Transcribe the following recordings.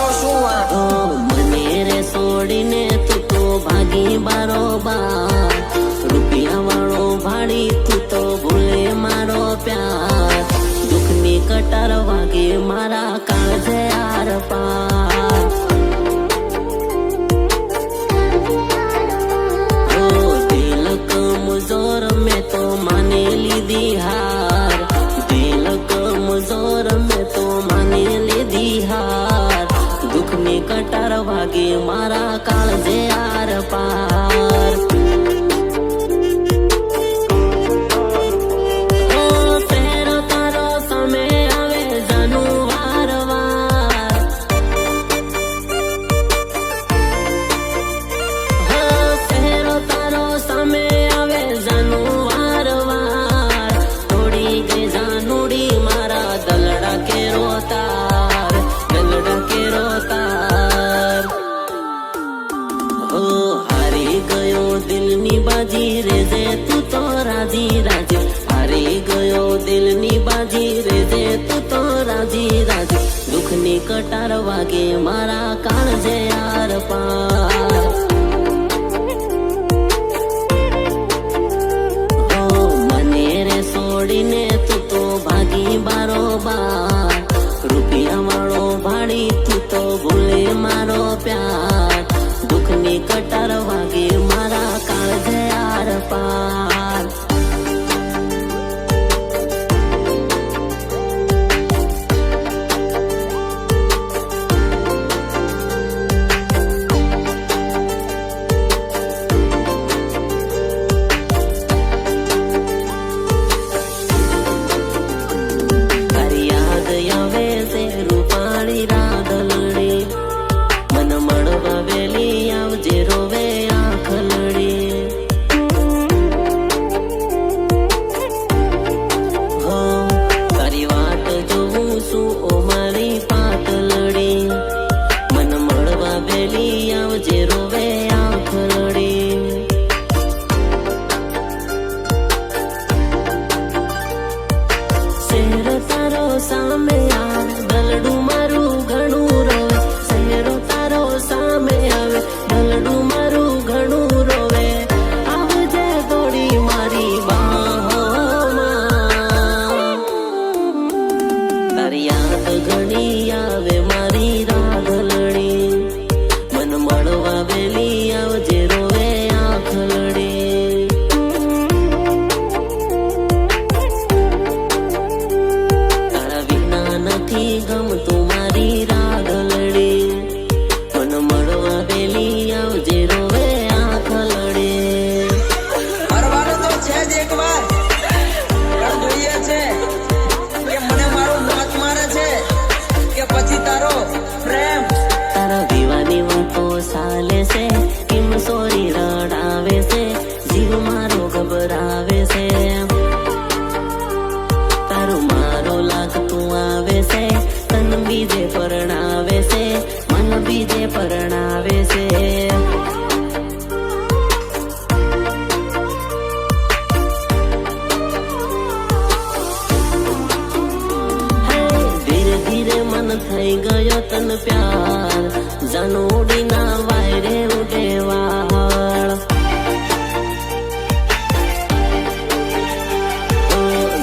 તારો શું વાંક? મને રે છોડીને તું તો ભાગી બારોબાર, રૂપિયા વાળો ભાડી તું તો ભૂલે મારો પ્યાર, દુઃખની કટાર વાગે મારા કાળજે આર પાર. દિલ કમજોર મેં તો માની લીધી હાર, દિલ કમજોર મેં તો માની લીધી હાર, દુઃખની કટાર વાગે મારા કાળજે આર પાર. ચહેરો તારો સામે આવે જાનું વારવાર, ચહેરો તારો સામે આવે જાનું વારવાર, થોડી ગઈ જાનુડી મારા દલડા કે રોતાર, દલડા કે રોતાર. હારી ગયો દિલની બાજી રેજે તું તો રાજી રાજી, હારી ગયો દિલની બાજી રેજે તું તો રાજી રાજી, દુઃખની કટાર વાગે મારા કાળજે આર પાર. મને રે છોડીને તું તો ભાગી બારોબાર, રૂપિયા વાળો ભાડી તું તો ભૂલે મારો પ્યાર, દુઃખની કટાર વાગે મારા કાળજે આર પાર. તારી યાદ આવે છે રૂપાળી રાધલડી, મન મળવા વેલી આવજે રોવે આંખલડી. હો તારી વાટ જોઉં છું ઓ મારી પાતલડી, મન મળવા વેલી આવજે રોવે આંખલડી. શહેર તારો સામે આવે દલડું મારું ઘણું રોવે, શહેરો તારો સામે આવે દલડું મારું ઘણું રોવે, આવજે દોડી મારી બાહોમાં. તારી યાદ ઘણી આવે મારી રાધલડી, મન મળવા વેલી આવજે રોવે આંખલડી. તારા વિના નથી ગમતું મારી રાધલડી, મન મળવા વેલી આવજે રોવે આંખલડી. મરવાનું તો છે જ એકવાર, પણ જોઈએ છે કે મને મારું મોત મારે છે કે પછી તારો પ્રેમ. તારા વિવાની વાતો ચાલે છે, કેમ સોરી રડાવે છે, જીવ મારો ગભરાવે છે, તારું મારો લાગતું આવે છે, તન બીજે પરણાવે છે, મન બીજે પરણાવે છે. ધીરે ધીરે મન થઈ ગયો તન પ્યાર, જાનુડીના વાયરે ઉડે વાળ.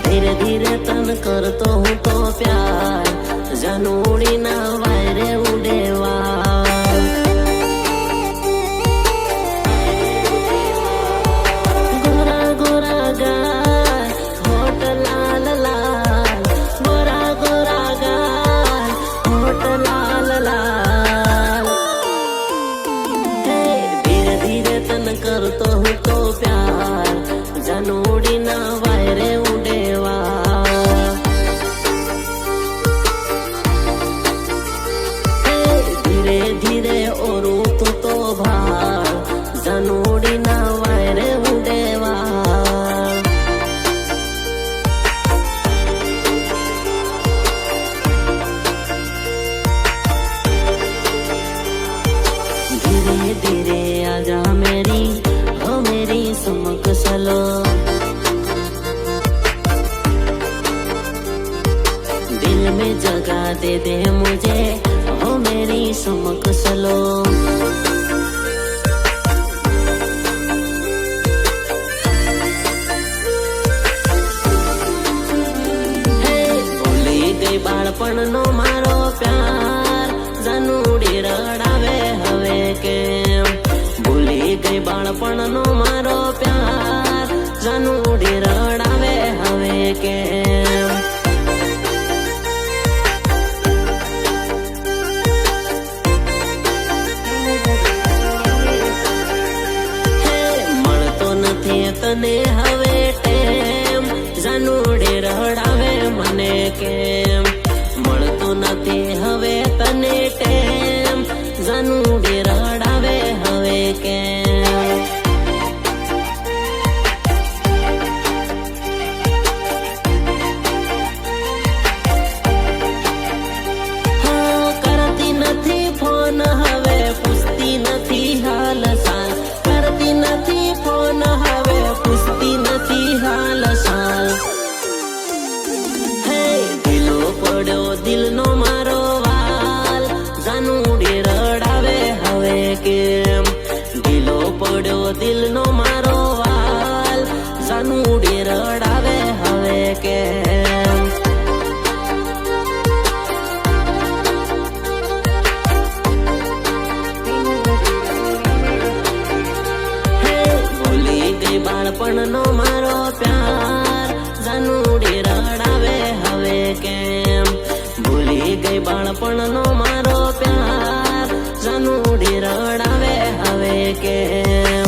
ધીરે ધીરે તન કરતો હું તો પ્યાર, જાનુડીના વાયરે ઉડે વાળ. ગોરા ગોરા ગાય હોટ લાલ લાલ, ગોરા ગોરા ગાય હોટ લાલ લાલ. ધીરે ધીરે તન કરતો હું તો પ્યાર, જાનુડીના વાયરે ઉડે વાળ. ધીરે ધીરે ઓરું તું તો ભાર, જાનુડીના વાયરે ઉડે વાળ. धीरे धीरे आजा मेरी हो मेरी समक चलो, दिल में जगह दे दे मुझे हो मेरी સમકસલો બાળપણનો મારો પ્યાર જાનુડી રડાવે હવે કેમ ભૂલી ગઈ બાળપણનો મારો પ્યાર જાનુડી રડાવે હવે કેમ મળતો નથી તને હવે ટેમ જાનુડી રડાવે મને કેમ નથી હવે તને ટેમ જાનુડી રડાવે હવે કેમ કરતી નથી ફોન હવે પૂછતી નથી હાલ સાલ કરતી નથી ફોન હવે પૂછતી નથી હાલ સાલ દિલો પડ્યો દિલનો મારો વાલ જાનુડી રડાવે હવે કેમ દિલો પડ્યો દિલનો મારો વાલ જાનુડી રડાવે હવે કેમ ભૂલી ગઈ બાળપણનો મારો પ્યાર જાનુડી રડાવે હવે કેમ ભૂલી ગઈ બાળપણનો મારો પ્યાર જાનુડી રડાવે હવે કેમ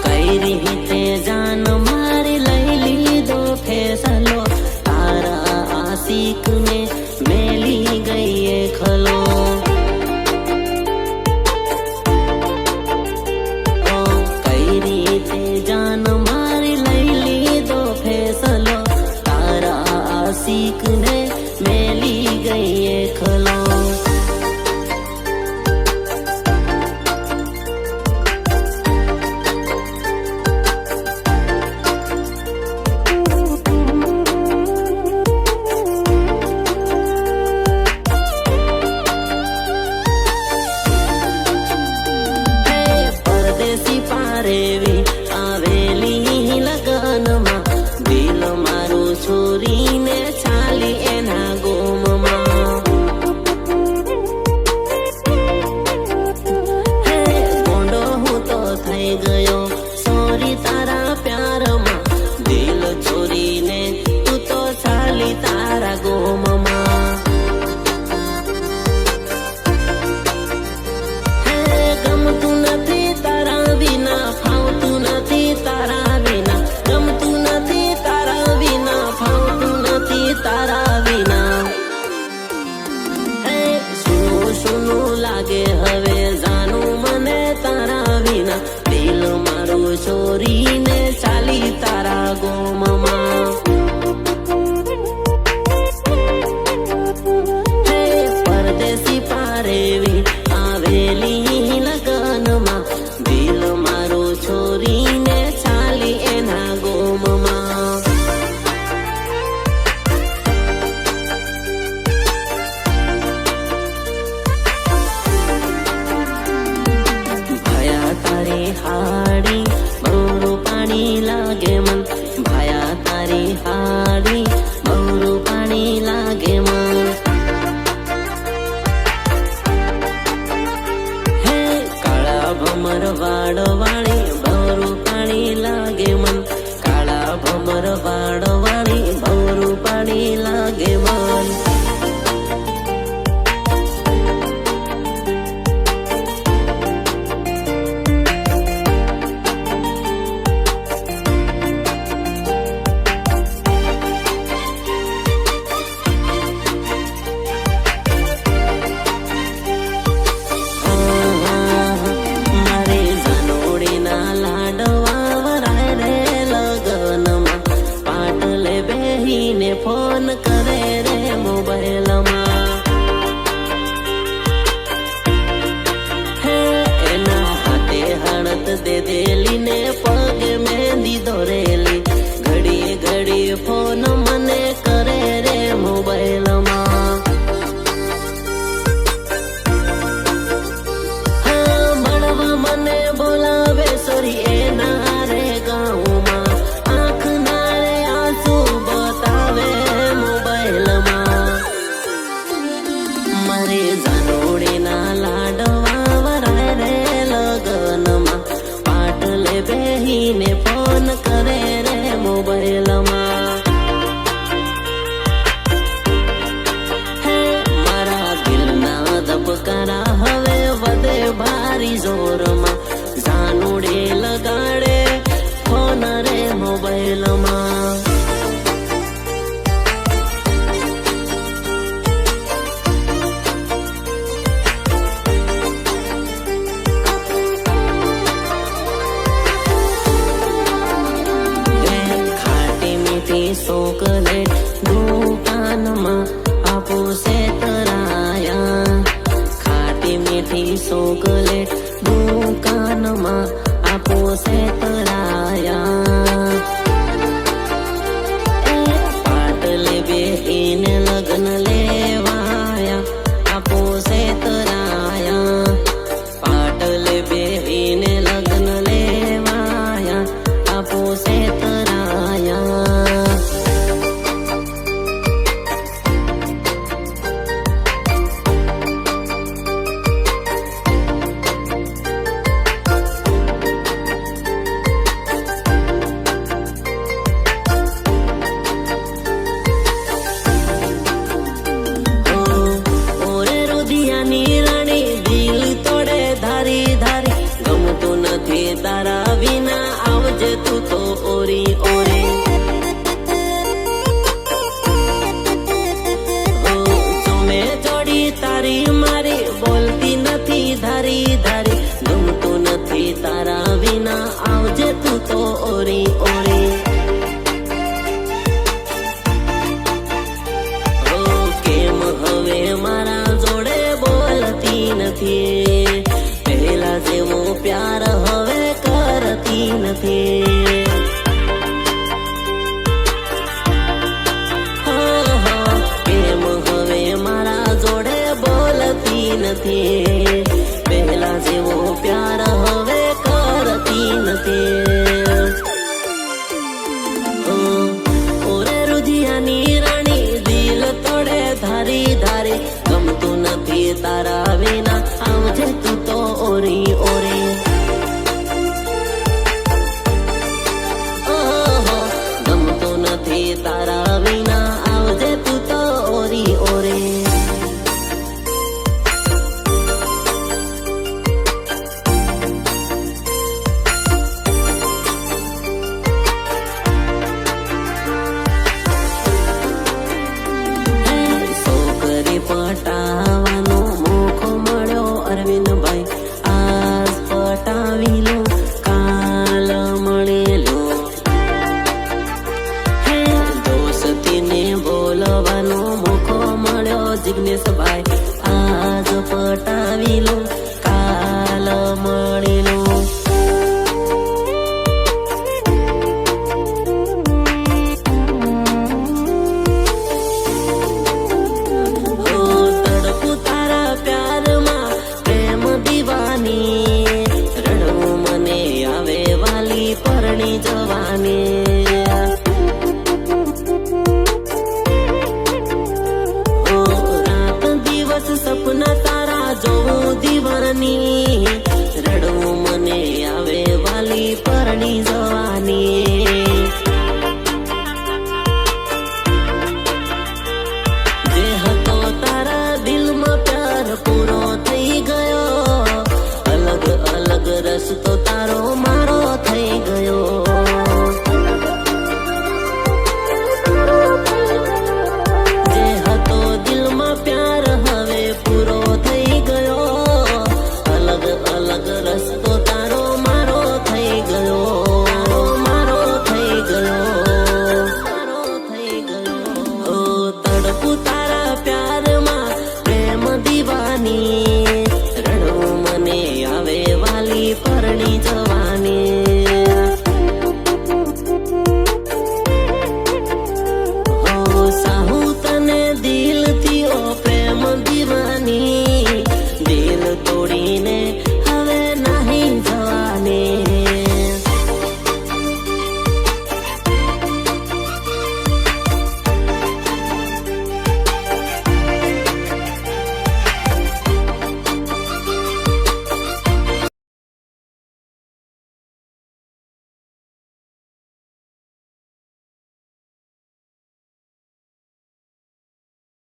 કઈ રીતે જાન મારી લઈ લીધો ફેસલો તારા આશિકને મેલી ગઈ ખલો જાન મારી લઈ લીધો ફેસલો તારા આશિકને મેલી ગઈ ખલો પરદેશી પારેવી આવેલી લગનમાં દિલ મારું છોરીને ચાલી એના ગોમમાં ગોંડો હું તો થઈ ગયો સોરી તારા પ્યારમાં દિલ છોરીને તું તો ચાલી તારા ગોમમાં ગમતું નથી તારા વિના ફાવતું નથી તારા વિના ગમતું નથી તારા વિના ફાવતું નથી તારા વિના સુનું સુનું લાગે હવે જાનું મને તારા વિના દિલ મારું છોરીને ચાલી તારા ગોમમાં પરદેશી પારેવી આવેલી લગનમાં દિલ મારો છોરીને ચાલી એના ગોમમાં ભયા તારી હાડી બહુ પાણી લાગે મન ભયા તારી હાડી બહુ પાણી લાગે મન ભમર વાડો વાળી બહુ પાણી લાગે મન કાળા ભમર વાડો વાળી બહુ પાણી લાગે મન દિલમાં. ખાટી મીઠી ચોકલેટ દુકાનમાં આપો છે તરાયા. ખાટી મીઠી ચોકલેટ દુકાનમાં આપો છે તરાયા. પાટલે બેહીને લગ્ન લેવાયા આપો છે તરાયા. પાટલે બેહીને લગ્ન લેવાયા આપો છે તરાયા. ઓરે રુધિયાની રાણી દિલ તોડે ધારી ધારી. ગમતું નથી તારા વિના આવજે તું તો ઓરી ઓરે. તમે જોડી તારી મારી બોલતી નથી ધારી ધારી. ગમતું નથી તારા વિના આવજે તું તો ઓરી ઓરી. કેમ હવે મારા જોડે બોલતી નથી. પહેલા જેવો પ્યાર હવે કરતી નથી. કેમ હવે મારા જોડે બોલતી નથી. પહેલા જેવો પ્યાર હવે કરતી નથી. ઓરે રુધિયાની રાણી દિલ તોડે ધારી ધારી. ગમતું નથી તારા વિના આવજે તું તો ઓરી ઓરી. ગમતું નથી તારા વિના આવજે તું તો ઓરી ઓરી. છોકરી પટાવાનો મોકો મળ્યો અરવિંદભાઈ. આજ પટાવી લો કાલ મળેલો. દોસ્તીને બોલવાનો મોકો મળ્યો જિગ્નેશભાઈ. આજ પટાવી લો કાલ મળેલો. તડપું તારા પ્યારમાં પ્રેમ દીવાની. રડવું મને આવે વાલી પરણી જવાની.